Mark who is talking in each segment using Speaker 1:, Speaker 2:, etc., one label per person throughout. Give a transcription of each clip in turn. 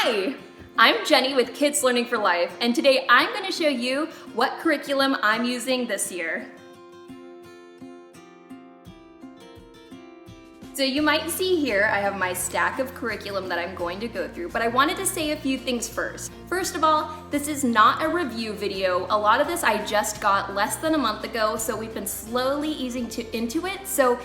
Speaker 1: Hi, I'm Jenny with Kids Learning for Life, and today I'm going to show you what curriculum I'm using this year. So you might see here I have my stack of curriculum that I'm going to go through, but I wanted to say a few things first. First of all, this is not a review video. A lot of this I just got less than a month ago, so we've been slowly easing into it. So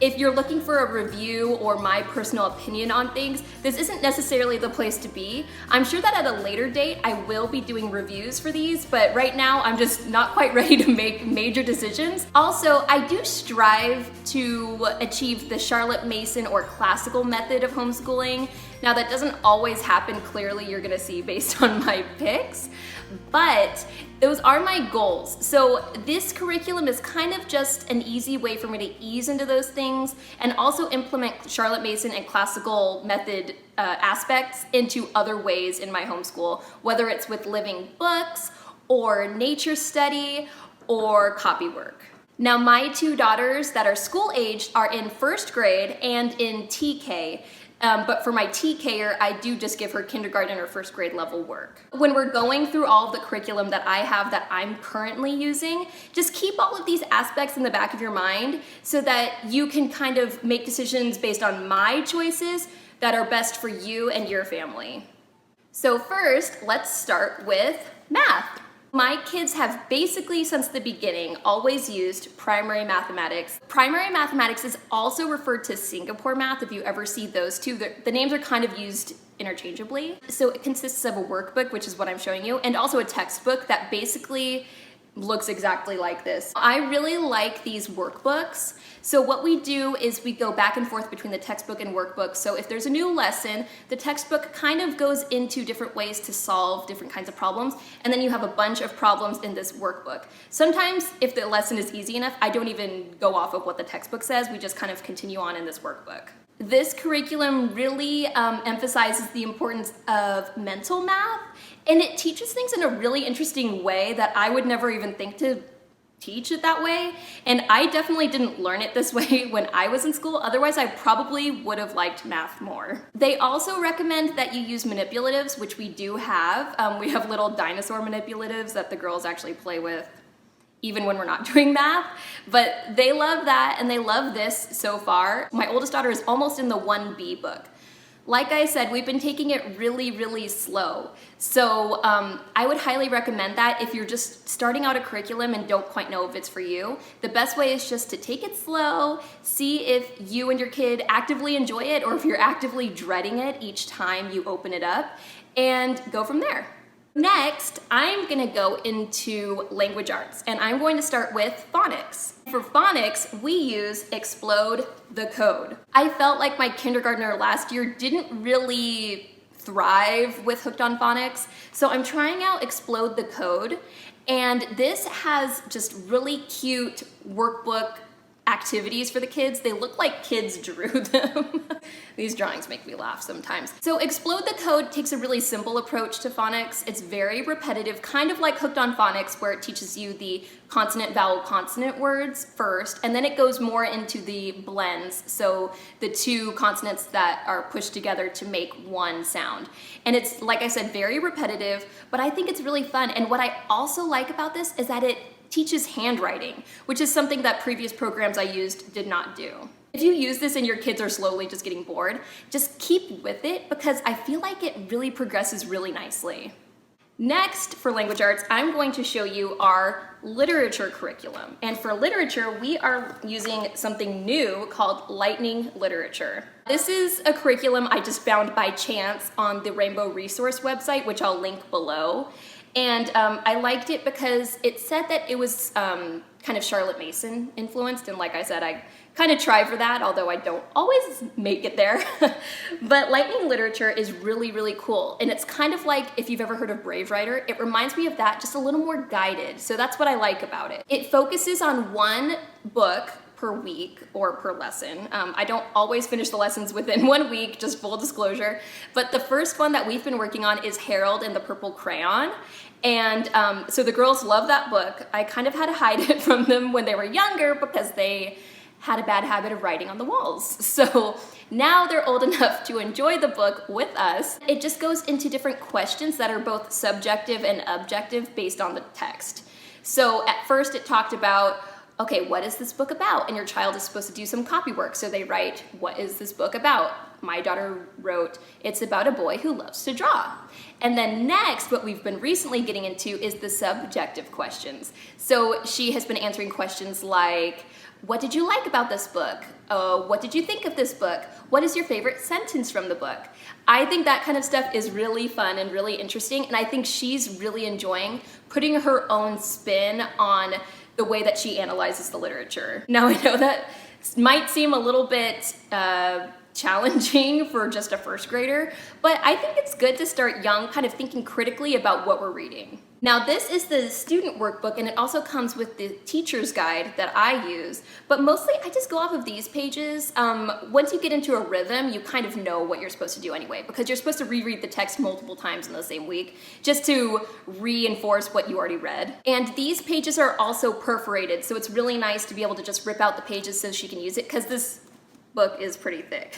Speaker 1: if you're looking for a review or my personal opinion on things, this isn't necessarily the place to be. I'm sure that at a later date I will be doing reviews for these, but right now I'm just not quite ready to make major decisions. Also, I do strive to achieve the Charlotte Mason or classical method of homeschooling. Now that doesn't always happen, clearly you're gonna see based on my picks, but those are my goals. So this curriculum is kind of just an easy way for me to ease into those things and also implement Charlotte Mason and classical method aspects into other ways in my homeschool, whether it's with living books or nature study or copy work. Now my two daughters that are school aged are in first grade and in TK. But for my TKer, I do just give her kindergarten or first grade level work. When we're going through all of the curriculum that I have that I'm currently using, just keep all of these aspects in the back of your mind so that you can kind of make decisions based on my choices that are best for you and your family. So first, let's start with math. My kids have basically since the beginning always used primary mathematics. Primary mathematics is also referred to Singapore math if you ever see those two. The names are kind of used interchangeably. So it consists of a workbook, which is what I'm showing you, and also a textbook that basically looks exactly like this. I really like these workbooks. So what we do is we go back and forth between the textbook and workbook. So if there's a new lesson, the textbook kind of goes into different ways to solve different kinds of problems, and then you have a bunch of problems in this workbook. Sometimes if the lesson is easy enough, I don't even go off of what the textbook says, we just kind of continue on in this workbook. This curriculum really emphasizes the importance of mental math, and it teaches things in a really interesting way that I would never even think to teach it that way. And I definitely didn't learn it this way when I was in school, otherwise I probably would have liked math more. They also recommend that you use manipulatives, which we do have. We have little dinosaur manipulatives that the girls actually play with even when we're not doing math, but they love that and they love this so far. My oldest daughter is almost in the 1B book. Like I said, we've been taking it really slow. So I would highly recommend that if you're just starting out a curriculum and don't quite know if it's for you. The best way is just to take it slow, see if you and your kid actively enjoy it or if you're actively dreading it each time you open it up, and go from there. Next, I'm gonna go into language arts, and I'm going to start with phonics. For phonics, we use Explode the Code. I felt like my kindergartner last year didn't really thrive with Hooked on Phonics, so I'm trying out Explode the Code, and this has just really cute workbook activities for the kids. They look like kids drew them. These drawings make me laugh sometimes. So Explode the Code takes a really simple approach to phonics. It's very repetitive, kind of like Hooked on Phonics, where it teaches you the consonant, vowel, consonant words first, and then it goes more into the blends, so the two consonants that are pushed together to make one sound. And it's, like I said, very repetitive, but I think it's really fun. And what I also like about this is that it teaches handwriting, which is something that previous programs I used did not do. If you use this and your kids are slowly just getting bored, just keep with it because I feel like it really progresses really nicely. Next, for language arts, I'm going to show you our literature curriculum. And for literature, we are using something new called Lightning Literature. This is a curriculum I just found by chance on the Rainbow Resource website, which I'll link below. And I liked it because it said that it was kind of Charlotte Mason influenced, and like I said, I kind of try for that, although I don't always make it there. But Lightning Literature is really cool, and it's kind of like, if you've ever heard of Brave Writer, it reminds me of that, just a little more guided, so that's what I like about it. It focuses on one book per week or per lesson. I don't always finish the lessons within 1 week, just full disclosure, but the first one that we've been working on is Harold and the Purple Crayon, and so the girls love that book. I kind of had to hide it from them when they were younger because they had a bad habit of writing on the walls. So now they're old enough to enjoy the book with us. It just goes into different questions that are both subjective and objective based on the text. So at first it talked about, okay, what is this book about? And your child is supposed to do some copy work. So they write, what is this book about? My daughter wrote, it's about a boy who loves to draw. And then next, what we've been recently getting into is the subjective questions. So she has been answering questions like, what did you like about this book? What did you think of this book? What is your favorite sentence from the book? I think that kind of stuff is really fun and really interesting, and I think she's really enjoying putting her own spin on the way that she analyzes the literature. Now I know that might seem a little bit challenging for just a first grader, but I think it's good to start young, kind of thinking critically about what we're reading. Now this is the student workbook, and it also comes with the teacher's guide that I use, but mostly I just go off of these pages. Once you get into a rhythm, you kind of know what you're supposed to do anyway, because you're supposed to reread the text multiple times in the same week, just to reinforce what you already read. And these pages are also perforated, so it's really nice to be able to just rip out the pages so she can use it, because this book is pretty thick.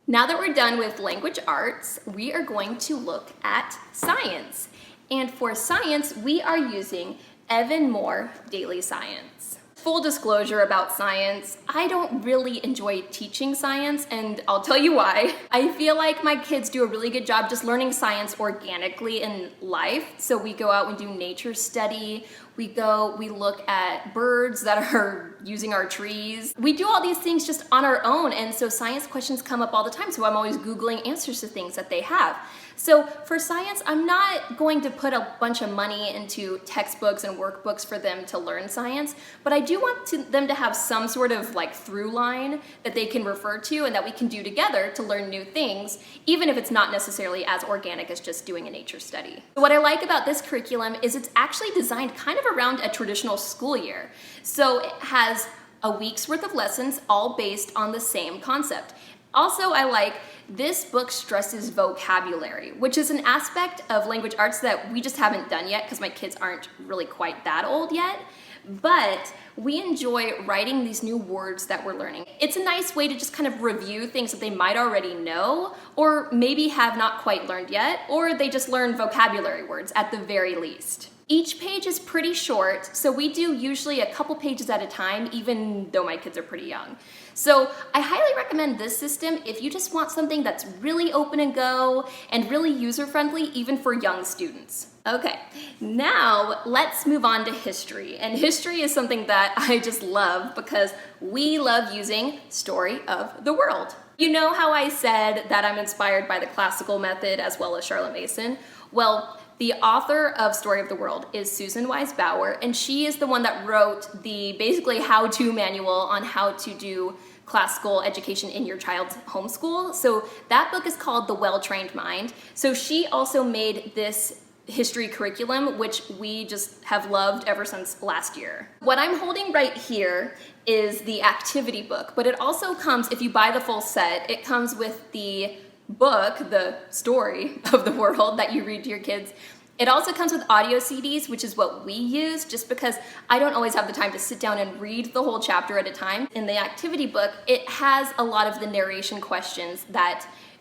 Speaker 1: Now that we're done with language arts, we are going to look at science. And for science, we are using Evan-Moor Daily Science. Full disclosure about science, I don't really enjoy teaching science, and I'll tell you why. I feel like my kids do a really good job just learning science organically in life. So we go out and do nature study, we look at birds that are using our trees. We do all these things just on our own, and so science questions come up all the time, so I'm always Googling answers to things that they have. So for science, I'm not going to put a bunch of money into textbooks and workbooks for them to learn science, but I do want them to have some sort of like through line that they can refer to and that we can do together to learn new things, even if it's not necessarily as organic as just doing a nature study. What I like about this curriculum is it's actually designed kind of around a traditional school year. So it has a week's worth of lessons all based on the same concept. Also, I like this book stresses vocabulary, which is an aspect of language arts that we just haven't done yet because my kids aren't really quite that old yet. But we enjoy writing these new words that we're learning. It's a nice way to just kind of review things that they might already know, or maybe have not quite learned yet, or they just learn vocabulary words at the very least. Each page is pretty short, so we do usually a couple pages at a time, even though my kids are pretty young. So I highly recommend this system if you just want something that's really open and go and really user-friendly, even for young students. Okay, now let's move on to history. And history is something that I just love because we love using story of the world. You know how I said that I'm inspired by the classical method as well as Charlotte Mason? Well, the author of Story of the World is Susan Wise Bauer, and she is the one that wrote the basically how-to manual on how to do classical education in your child's homeschool. So that book is called The Well-Trained Mind. So she also made this history curriculum, which we just have loved ever since last year. What I'm holding right here is the activity book, but it also comes, if you buy the full set, it comes with the book, the story of the world that you read to your kids. It also comes with audio CDs, which is what we use just because I don't always have the time to sit down and read the whole chapter at a time. In the activity book, it has a lot of the narration questions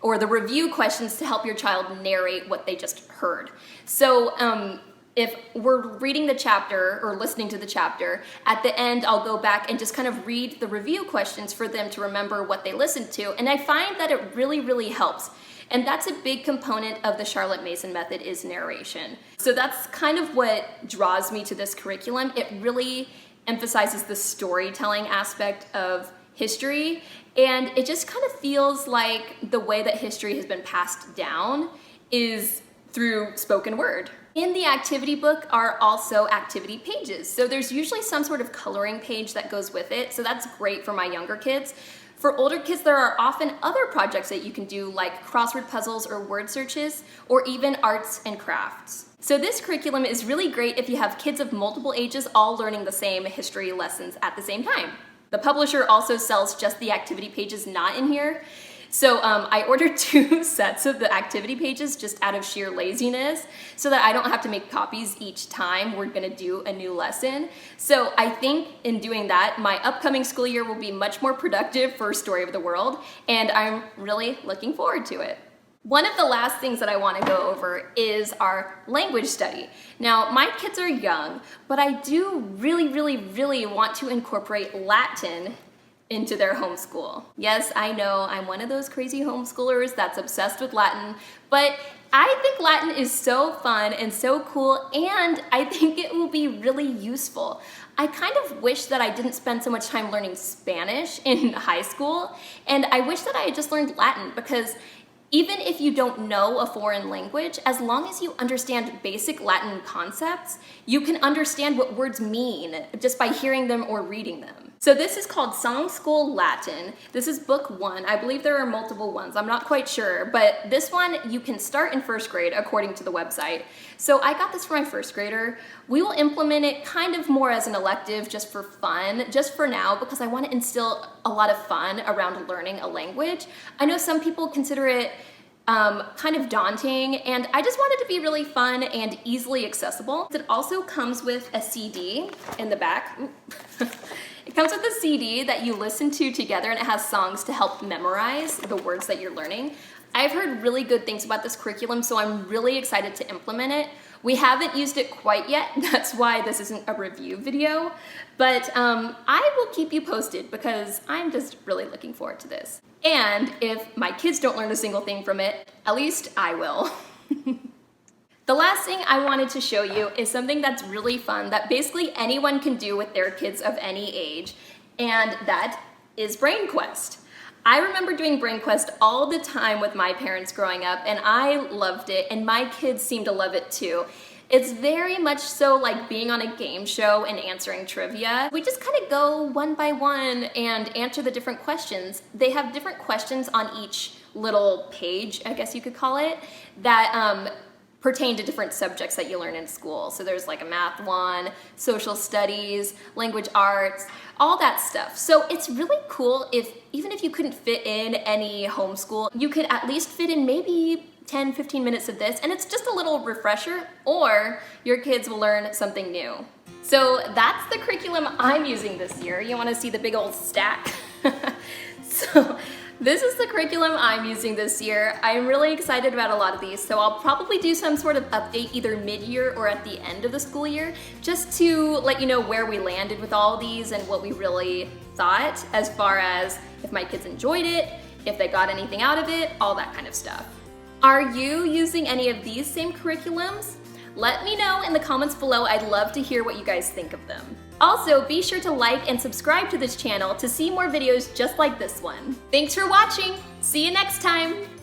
Speaker 1: or the review questions to help your child narrate what they just heard. So if we're reading the chapter or listening to the chapter, at the end I'll go back and just kind of read the review questions for them to remember what they listened to, and I find that it really, really helps. And that's a big component of the Charlotte Mason method is narration. So that's kind of what draws me to this curriculum. It really emphasizes the storytelling aspect of history, and it just kind of feels like the way that history has been passed down is through spoken word. In the activity book are also activity pages. So there's usually some sort of coloring page that goes with it, so that's great for my younger kids. For older kids, there are often other projects that you can do, like crossword puzzles or word searches, or even arts and crafts. So this curriculum is really great if you have kids of multiple ages all learning the same history lessons at the same time. The publisher also sells just the activity pages not in here. So I ordered 2 sets of the activity pages just out of sheer laziness so that I don't have to make copies each time we're gonna do a new lesson. So I think in doing that, my upcoming school year will be much more productive for Story of the World, and I'm really looking forward to it. One of the last things that I want to go over is our language study. Now, my kids are young, but I do really want to incorporate Latin into their homeschool. Yes, I know I'm one of those crazy homeschoolers that's obsessed with Latin, but I think Latin is so fun and so cool, and I think it will be really useful. I kind of wish that I didn't spend so much time learning Spanish in high school, and I wish that I had just learned Latin, because even if you don't know a foreign language, as long as you understand basic Latin concepts, you can understand what words mean just by hearing them or reading them. So this is called Homeschool Latin. This is book 1. I believe there are multiple ones. I'm not quite sure, but this one you can start in 1st grade according to the website. So I got this for my 1st grader. We will implement it kind of more as an elective just for fun, just for now, because I want to instill a lot of fun around learning a language. I know some people consider it kind of daunting, and I just want it to be really fun and easily accessible. It also comes with a CD in the back. It comes with a CD that you listen to together, and it has songs to help memorize the words that you're learning. I've heard really good things about this curriculum, so I'm really excited to implement it. We haven't used it quite yet, that's why this isn't a review video, but I will keep you posted because I'm just really looking forward to this. And if my kids don't learn a single thing from it, at least I will. The last thing I wanted to show you is something that's really fun that basically anyone can do with their kids of any age, and that is Brain Quest. I remember doing Brain Quest all the time with my parents growing up, and I loved it, and my kids seem to love it too. It's very much so like being on a game show and answering trivia. We just kind of go one by one and answer the different questions. They have different questions on each little page, I guess you could call it, that pertain to different subjects that you learn in school. So there's like a math one, social studies, language arts, all that stuff. So it's really cool even if you couldn't fit in any homeschool, you could at least fit in maybe 10-15 minutes of this, and it's just a little refresher, or your kids will learn something new. So that's the curriculum I'm using this year. You want to see the big old stack? So this is the curriculum I'm using this year. I'm really excited about a lot of these, so I'll probably do some sort of update either mid-year or at the end of the school year, just to let you know where we landed with all these and what we really thought, as far as if my kids enjoyed it, if they got anything out of it, all that kind of stuff. Are you using any of these same curriculums? Let me know in the comments below. I'd love to hear what you guys think of them. Also, be sure to like and subscribe to this channel to see more videos just like this one. Thanks for watching. See you next time.